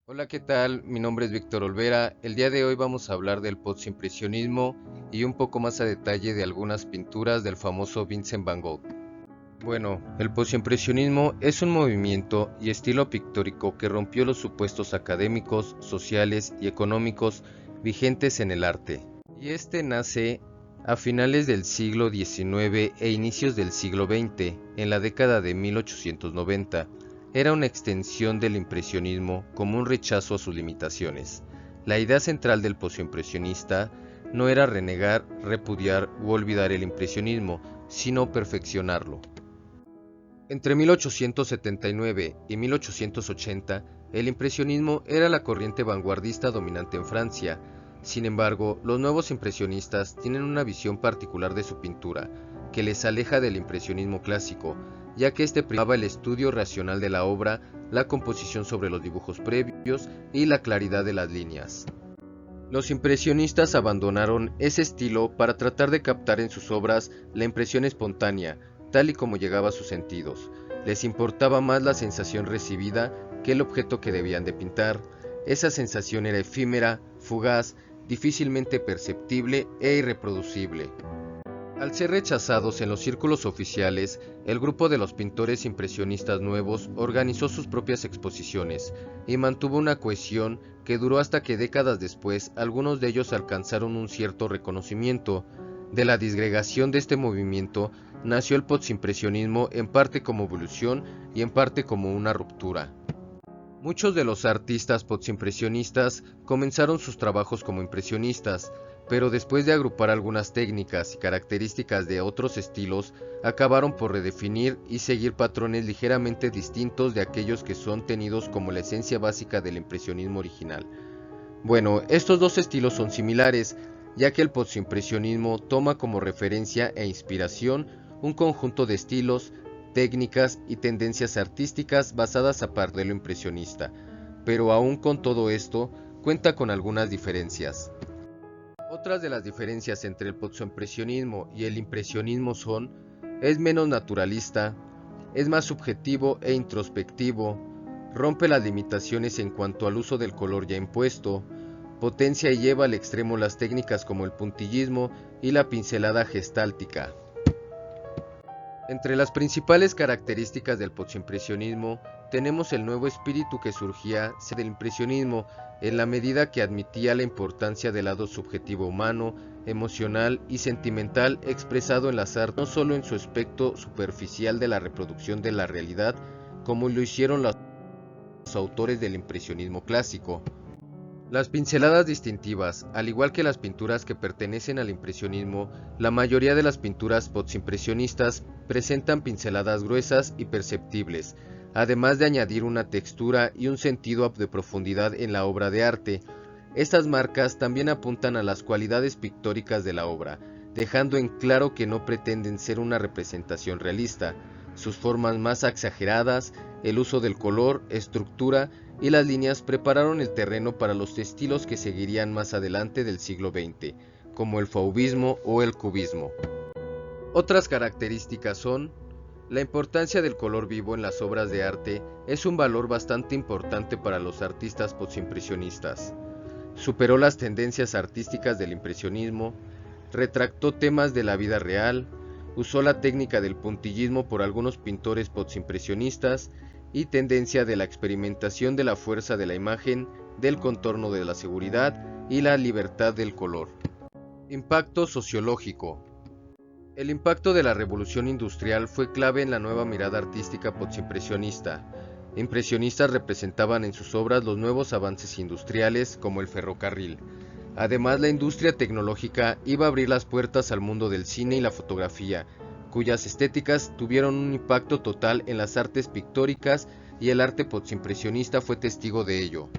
Hola, ¿qué tal? Mi nombre es Víctor Olvera. El día de hoy vamos a hablar del postimpresionismo y un poco más a detalle de algunas pinturas del famoso Vincent Van Gogh. Bueno, el postimpresionismo es un movimiento y estilo pictórico que rompió los supuestos académicos, sociales y económicos vigentes en el arte. Y este nace a finales del siglo XIX e inicios del siglo XX, en la década de 1890. Era una extensión del impresionismo como un rechazo a sus limitaciones. La idea central del postimpresionista no era renegar, repudiar u olvidar el impresionismo, sino perfeccionarlo. Entre 1879 y 1880, el impresionismo era la corriente vanguardista dominante en Francia. Sin embargo, los nuevos impresionistas tienen una visión particular de su pintura, que les aleja del impresionismo clásico, ya que este primaba el estudio racional de la obra, la composición sobre los dibujos previos y la claridad de las líneas. Los impresionistas abandonaron ese estilo para tratar de captar en sus obras la impresión espontánea, tal y como llegaba a sus sentidos. Les importaba más la sensación recibida que el objeto que debían de pintar. Esa sensación era efímera, fugaz, difícilmente perceptible e irreproducible. Al ser rechazados en los círculos oficiales, el grupo de los pintores impresionistas nuevos organizó sus propias exposiciones y mantuvo una cohesión que duró hasta que décadas después algunos de ellos alcanzaron un cierto reconocimiento. De la disgregación de este movimiento nació el postimpresionismo, en parte como evolución y en parte como una ruptura. Muchos de los artistas postimpresionistas comenzaron sus trabajos como impresionistas, pero después de agrupar algunas técnicas y características de otros estilos, acabaron por redefinir y seguir patrones ligeramente distintos de aquellos que son tenidos como la esencia básica del impresionismo original. Bueno, estos dos estilos son similares, ya que el postimpresionismo toma como referencia e inspiración un conjunto de estilos, técnicas y tendencias artísticas basadas a par de lo impresionista, pero aún con todo esto, cuenta con algunas diferencias. Otras de las diferencias entre el postimpresionismo y el impresionismo son: es menos naturalista, es más subjetivo e introspectivo, rompe las limitaciones en cuanto al uso del color ya impuesto, potencia y lleva al extremo las técnicas como el puntillismo y la pincelada gestáltica. Entre las principales características del postimpresionismo tenemos el nuevo espíritu que surgía del impresionismo, en la medida que admitía la importancia del lado subjetivo humano, emocional y sentimental expresado en las artes, no solo en su aspecto superficial de la reproducción de la realidad, como lo hicieron los autores del impresionismo clásico. Las pinceladas distintivas, al igual que las pinturas que pertenecen al impresionismo, la mayoría de las pinturas postimpresionistas presentan pinceladas gruesas y perceptibles, además de añadir una textura y un sentido de profundidad en la obra de arte. Estas marcas también apuntan a las cualidades pictóricas de la obra, dejando en claro que no pretenden ser una representación realista. Sus formas más exageradas, el uso del color, estructura y las líneas prepararon el terreno para los estilos que seguirían más adelante del siglo XX, como el fauvismo o el cubismo. Otras características son: la importancia del color vivo en las obras de arte es un valor bastante importante para los artistas postimpresionistas. Superó las tendencias artísticas del impresionismo, retractó temas de la vida real, usó la técnica del puntillismo por algunos pintores postimpresionistas y tendencia de la experimentación de la fuerza de la imagen, del contorno de la seguridad y la libertad del color. Impacto sociológico. El impacto de la revolución industrial fue clave en la nueva mirada artística postimpresionista. Impresionistas representaban en sus obras los nuevos avances industriales, como el ferrocarril. Además, la industria tecnológica iba a abrir las puertas al mundo del cine y la fotografía, cuyas estéticas tuvieron un impacto total en las artes pictóricas, y el arte postimpresionista fue testigo de ello.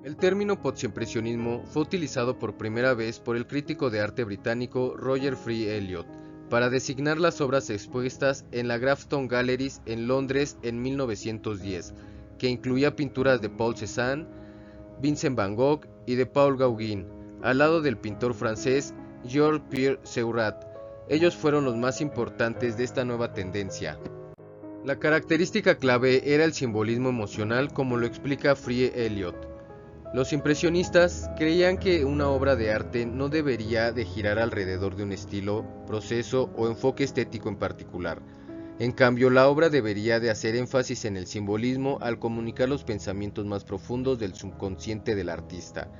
El término postimpresionismo fue utilizado por primera vez por el crítico de arte británico Roger Free Elliot para designar las obras expuestas en la Grafton Galleries en Londres en 1910, que incluía pinturas de Paul Cézanne, Vincent Van Gogh y de Paul Gauguin, al lado del pintor francés Georges-Pierre Seurat. Ellos fueron los más importantes de esta nueva tendencia. La característica clave era el simbolismo emocional, como lo explica Free Elliot. Los impresionistas creían que una obra de arte no debería de girar alrededor de un estilo, proceso o enfoque estético en particular. En cambio, la obra debería de hacer énfasis en el simbolismo al comunicar los pensamientos más profundos del subconsciente del artista,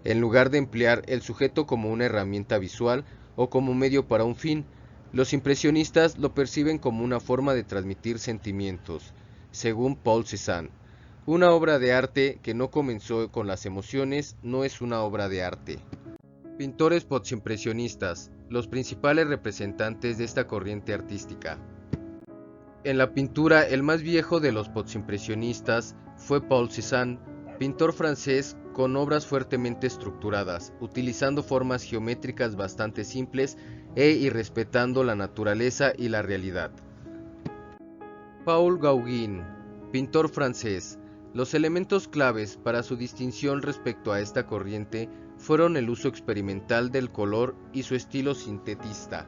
en lugar de emplear el sujeto como una herramienta visual o como medio para un fin. Los impresionistas lo perciben como una forma de transmitir sentimientos, según Paul Cézanne. Una obra de arte que no comenzó con las emociones no es una obra de arte. Pintores postimpresionistas, los principales representantes de esta corriente artística. En la pintura, el más viejo de los postimpresionistas fue Paul Cézanne, pintor francés con obras fuertemente estructuradas, utilizando formas geométricas bastante simples e irrespetando la naturaleza y la realidad. Paul Gauguin, pintor francés. Los elementos claves para su distinción respecto a esta corriente fueron el uso experimental del color y su estilo sintetista.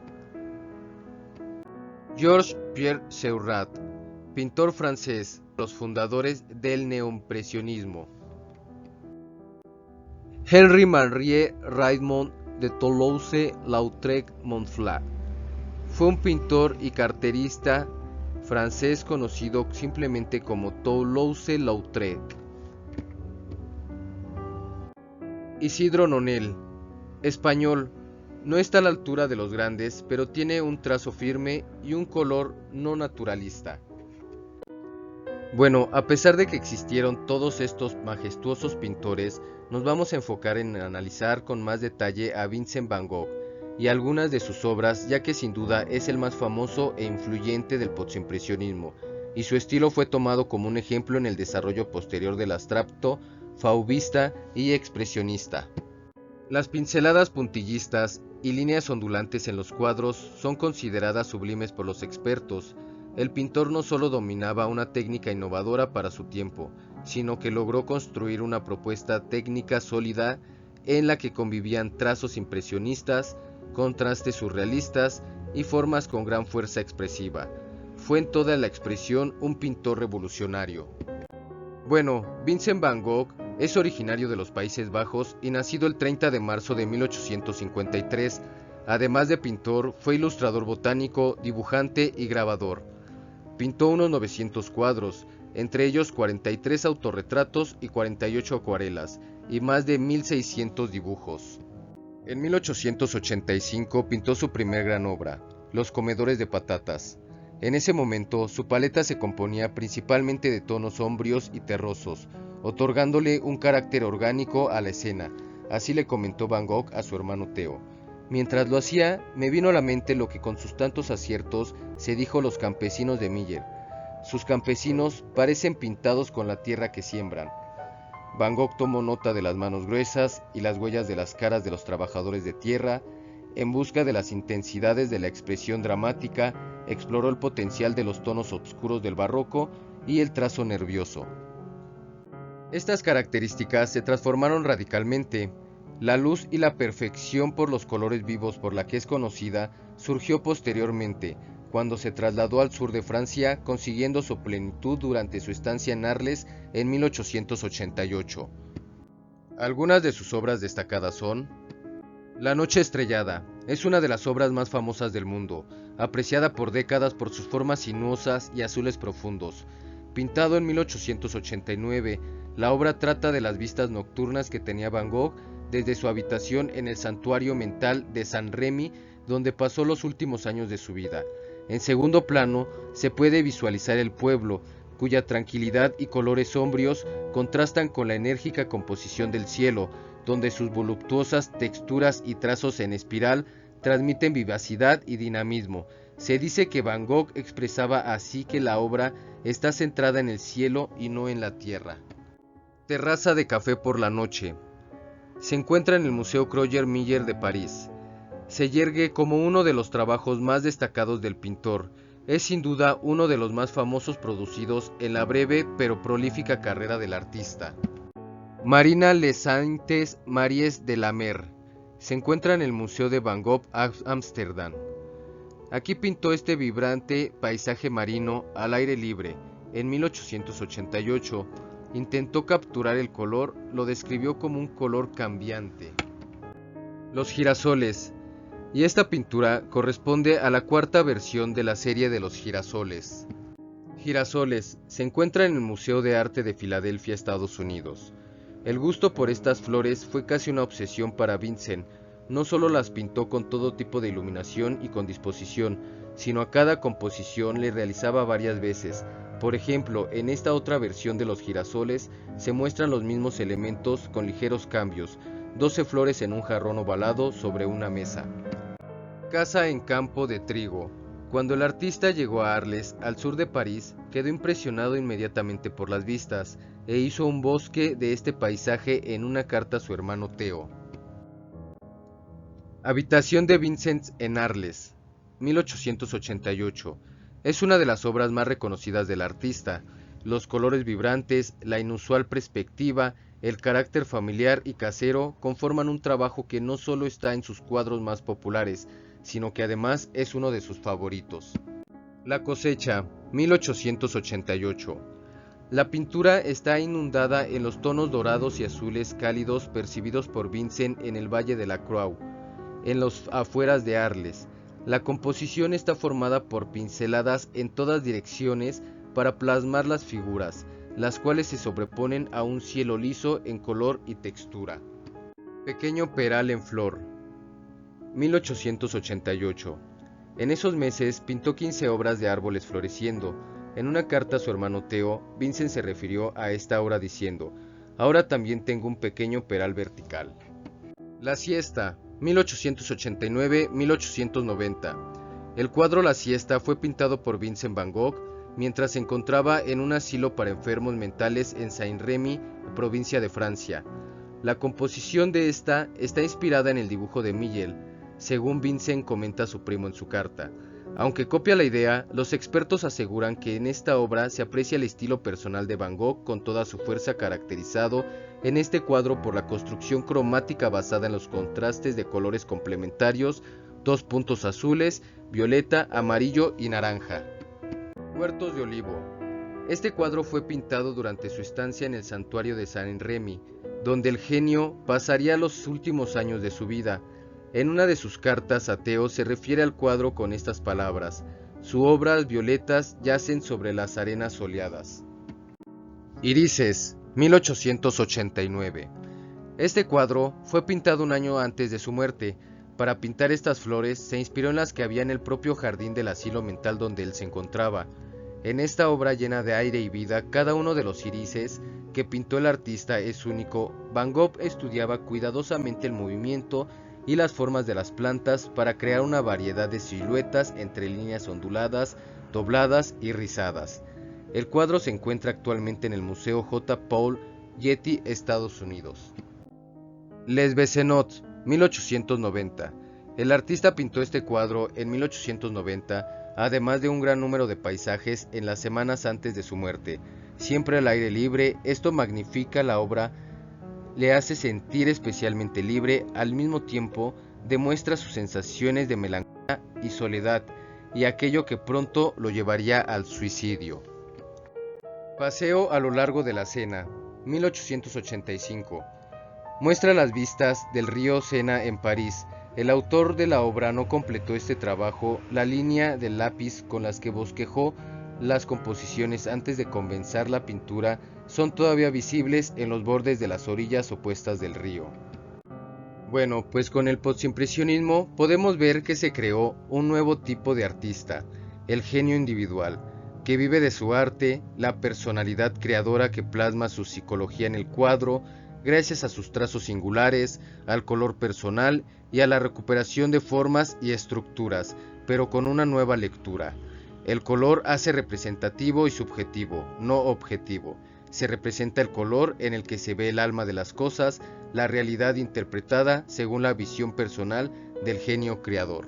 Georges-Pierre Seurat, pintor francés, los fundadores del neoimpresionismo. Henri-Marie Raymond de Toulouse-Lautrec-Montfort fue un pintor y carterista francés conocido simplemente como Toulouse-Lautrec. Isidro Nonel, español, no está a la altura de los grandes, pero tiene un trazo firme y un color no naturalista. Bueno, a pesar de que existieron todos estos majestuosos pintores, nos vamos a enfocar en analizar con más detalle a Vincent Van Gogh y algunas de sus obras, ya que sin duda es el más famoso e influyente del postimpresionismo, y su estilo fue tomado como un ejemplo en el desarrollo posterior del abstracto, fauvista y expresionista. Las pinceladas puntillistas y líneas ondulantes en los cuadros son consideradas sublimes por los expertos. El pintor no solo dominaba una técnica innovadora para su tiempo, sino que logró construir una propuesta técnica sólida en la que convivían trazos impresionistas, contrastes surrealistas y formas con gran fuerza expresiva. Fue en toda la expresión un pintor revolucionario. Bueno, Vincent Van Gogh es originario de los Países Bajos y nacido el 30 de marzo de 1853. Además de pintor, fue ilustrador botánico, dibujante y grabador. Pintó unos 900 cuadros, entre ellos 43 autorretratos y 48 acuarelas, y más de 1600 dibujos. En 1885 pintó su primer gran obra, Los comedores de patatas. En ese momento, su paleta se componía principalmente de tonos sombríos y terrosos, otorgándole un carácter orgánico a la escena. Así le comentó Van Gogh a su hermano Theo. Mientras lo hacía, me vino a la mente lo que con sus tantos aciertos se dijo los campesinos de Miller. Sus campesinos parecen pintados con la tierra que siembran. Van Gogh tomó nota de las manos gruesas y las huellas de las caras de los trabajadores de tierra. En busca de las intensidades de la expresión dramática, exploró el potencial de los tonos oscuros del barroco y el trazo nervioso. Estas características se transformaron radicalmente. La luz y la perfección por los colores vivos por la que es conocida surgió posteriormente, cuando se trasladó al sur de Francia, consiguiendo su plenitud durante su estancia en Arles en 1888. Algunas de sus obras destacadas son: La noche estrellada, es una de las obras más famosas del mundo, apreciada por décadas por sus formas sinuosas y azules profundos. Pintado en 1889, la obra trata de las vistas nocturnas que tenía Van Gogh desde su habitación en el santuario mental de Saint-Rémy, donde pasó los últimos años de su vida. En segundo plano se puede visualizar el pueblo, cuya tranquilidad y colores sombríos contrastan con la enérgica composición del cielo, donde sus voluptuosas texturas y trazos en espiral transmiten vivacidad y dinamismo. Se dice que Van Gogh expresaba así que la obra está centrada en el cielo y no en la tierra. Terraza de café por la noche. Se encuentra en el Museo Kröger-Müller de París. Se yergue como uno de los trabajos más destacados del pintor. Es sin duda uno de los más famosos producidos en la breve pero prolífica carrera del artista. Marina Les Saintes Maries de la Mer. Se encuentra en el Museo de Van Gogh, Ámsterdam. Aquí pintó este vibrante paisaje marino al aire libre. En 1888 intentó capturar el color, lo describió como un color cambiante. Los girasoles. Y esta pintura corresponde a la cuarta versión de la serie de los girasoles. Girasoles se encuentra en el Museo de Arte de Filadelfia, Estados Unidos. El gusto por estas flores fue casi una obsesión para Vincent. No solo las pintó con todo tipo de iluminación y con disposición, sino a cada composición le realizaba varias veces. Por ejemplo, en esta otra versión de los girasoles se muestran los mismos elementos con ligeros cambios, 12 flores en un jarrón ovalado sobre una mesa. Casa en campo de trigo. Cuando el artista llegó a Arles, al sur de París, quedó impresionado inmediatamente por las vistas, e hizo un bosque de este paisaje en una carta a su hermano Theo. Habitación de Vincent en Arles, 1888. Es una de las obras más reconocidas del artista. Los colores vibrantes, la inusual perspectiva, el carácter familiar y casero conforman un trabajo que no solo está en sus cuadros más populares, sino que además es uno de sus favoritos. La cosecha, 1888. La pintura está inundada en los tonos dorados y azules cálidos percibidos por Vincent en el Valle de la Croix, en las afueras de Arles. La composición está formada por pinceladas en todas direcciones para plasmar las figuras, las cuales se sobreponen a un cielo liso en color y textura. Pequeño peral en flor, 1888. En esos meses pintó 15 obras de árboles floreciendo. En una carta a su hermano Theo, Vincent se refirió a esta obra diciendo: "Ahora también tengo un pequeño peral vertical". La siesta, 1889-1890. El cuadro La siesta fue pintado por Vincent van Gogh mientras se encontraba en un asilo para enfermos mentales en Saint-Rémy, provincia de Francia. La composición de esta está inspirada en el dibujo de Millet, según Vincent comenta a su primo en su carta. Aunque copia la idea, los expertos aseguran que en esta obra se aprecia el estilo personal de Van Gogh con toda su fuerza, caracterizado en este cuadro por la construcción cromática basada en los contrastes de colores complementarios, 2 puntos azules, violeta, amarillo y naranja. Huertos de olivo. Este cuadro fue pintado durante su estancia en el santuario de Saint-Rémy, donde el genio pasaría los últimos años de su vida. En una de sus cartas a Theo se refiere al cuadro con estas palabras: "Sus obras violetas yacen sobre las arenas soleadas". Irises, 1889. Este cuadro fue pintado un año antes de su muerte. Para pintar estas flores se inspiró en las que había en el propio jardín del asilo mental donde él se encontraba. En esta obra llena de aire y vida, cada uno de los irises que pintó el artista es único. Van Gogh estudiaba cuidadosamente el movimiento y las formas de las plantas para crear una variedad de siluetas entre líneas onduladas, dobladas y rizadas. El cuadro se encuentra actualmente en el Museo J. Paul Getty, Estados Unidos. Les Bessenot, 1890. El artista pintó este cuadro en 1890, además de un gran número de paisajes en las semanas antes de su muerte. Siempre al aire libre, esto magnifica la obra, le hace sentir especialmente libre, al mismo tiempo demuestra sus sensaciones de melancolía y soledad, y aquello que pronto lo llevaría al suicidio. Paseo a lo largo de la Sena, 1885. Muestra las vistas del río Sena en París. El autor de la obra no completó este trabajo, la línea del lápiz con las que bosquejó las composiciones antes de comenzar la pintura son todavía visibles en los bordes de las orillas opuestas del río. Bueno, pues con el postimpresionismo podemos ver que se creó un nuevo tipo de artista, el genio individual, que vive de su arte, la personalidad creadora que plasma su psicología en el cuadro, gracias a sus trazos singulares, al color personal y a la recuperación de formas y estructuras, pero con una nueva lectura. El color hace representativo y subjetivo, no objetivo. Se representa el color en el que se ve el alma de las cosas, la realidad interpretada según la visión personal del genio creador.